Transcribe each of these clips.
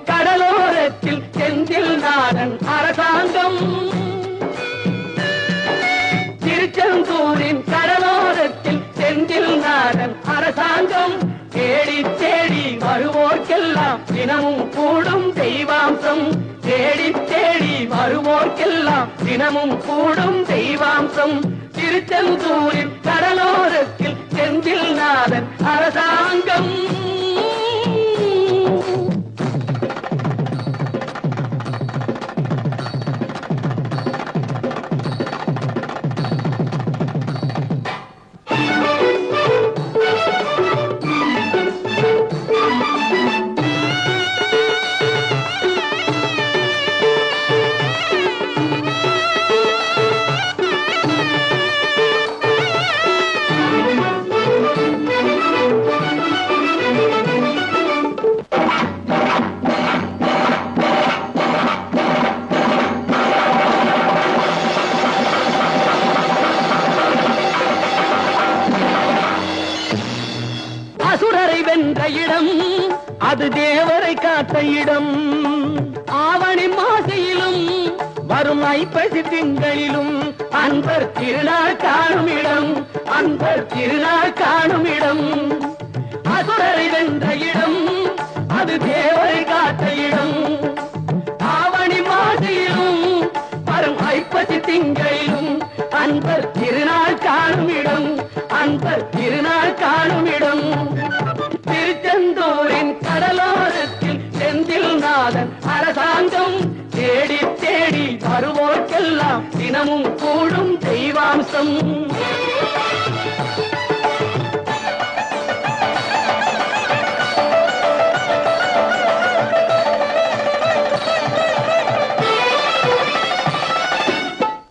கடலோரத்தில் செந்தில் நாடன் அரசாங்கம் திருச்செந்தூரின் கடலோரத்தில் செந்தில் நாடன் அரசாங்கம் தேடி தேடி வருவோர்க்கெல்லாம் தினமும் கூடும் தெய்வாம்சம் தேடி தேடி வருவோர்க்கெல்லாம் தினமும் கூடும் தெய்வாம்சம் திருச்செந்தூரின் கடலோரத்தில் செந்தில் நாடன் அரசாங்கம் வென்ற இடம் அது தேவரை காத்த இடம் ஆவணி மாசையிலும் வரும் ஐப்பசி திங்களிலும் அன்பர் திருநாள் காணும் இடம் அன்பர் திருநாள் காணும் இடம் அசுரரை வென்ற இடம் அது தேவரை காத்த இடம் ஆவணி மாசையிலும் வரும் ஐப்பசி திங்களிலும் அன்பர் திருநாள் காணும் இடம் அன்பர் திருநாள் காணும் இடம் திருச்செந்தூரின் கடலோரத்தில் செந்தில் நாடன் அரசாங்கம் தேடி தேடி வருவோர்க்கெல்லாம் தினமும் கூடும் தெய்வாம்சம்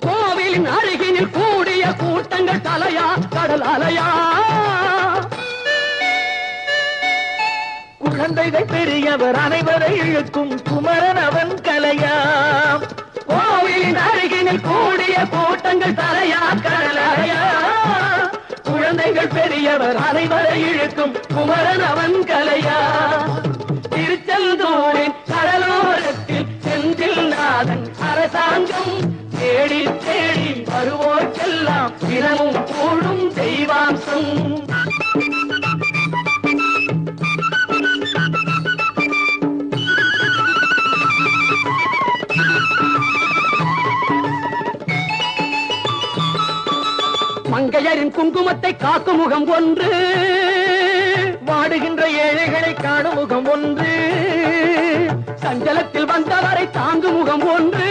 கோவிலின் அருகினில் கூடிய கூட்டங்கள் தலையா கடல் அலையா குழந்தைகள் பெரியவர் அனைவரை இழுக்கும் குமரன் அவன் கலையாம் கோவிலின் அருகினில் கூடிய கூட்டங்கள் தலையா கடலையா குழந்தைகள் பெரியவர் அனைவரை இழுக்கும் குமரன் அவன் கலையா திருச்செந்தூரின் கடலோரத்தில் செந்தில் நாடன் அரசாங்கம் தேடி தேடி வருவோர்க்கெல்லாம் தினமும் கூடும் தெய்வாம்சம் மங்கையரின் குங்குமத்தை காக்கும் முகம் ஒன்று வாடுகின்ற ஏழைகளை காணும் முகம் ஒன்று சஞ்சலத்தில் வந்தவரை தாங்கும் முகம் ஒன்று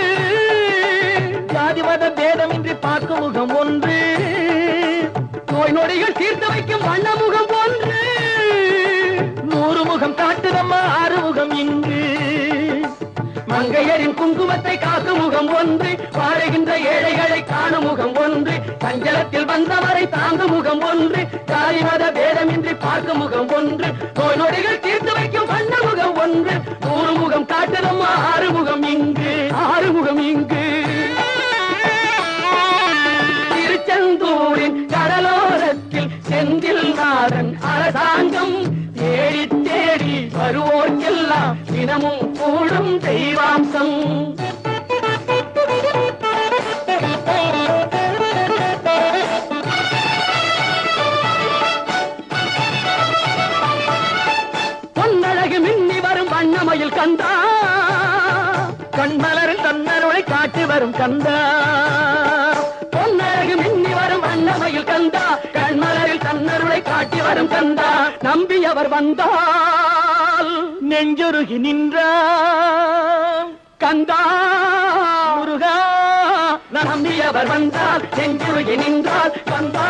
ஜாதி மத பேதமின்றி பார்க்கும் முகம் ஒன்று நோய் நொடிகள் தீர்த்து வைக்கும் வண்ண முகம் ஒன்று 100 முகம் காட்டுதம்மா 6 முகம் இங்கு மங்கையரின் குங்குமத்தை காக்கும் முகம் ஒன்று வாழுகின்ற ஏழைகளை காணும் முகம் ஒன்று சஞ்சலத்தில் வந்தவரை தாங்கும் முகம் ஒன்று ஜாதி மத பேதமின்றி பார்க்கும் முகம் ஒன்று நோய் நொடிகள் தீர்த்து வைக்கும் வண்ண முகம் ஒன்று 100 முகம் காட்டுதம்மா 6 முகம் இங்கு 6 முகம் இங்கு திருச்செந்தூரின் கடலோரத்தில் செந்தில் நாடன் அரசாங்கம் தேடி தேடி வருவோர்க்கெல்லாம் தினமும் கூடும் தெய்வாம்சம் பொன்னழகு மின்னி வரும் வண்ணமயில் கந்தா கண்மலரில் தன்னருளை காட்டி வரும் கந்தா பொன்னழகு மின்னி வரும் வண்ணமயில் கந்தா கண்மலரில் தன்னருளை காட்டி வரும் கந்தா நம்பியவர் வந்தால் நெஞ்சுருகி நின்றான் கந்தா முருகா நம்பியவர் வந்தால் நெஞ்சுருகி நின்றால் கந்தா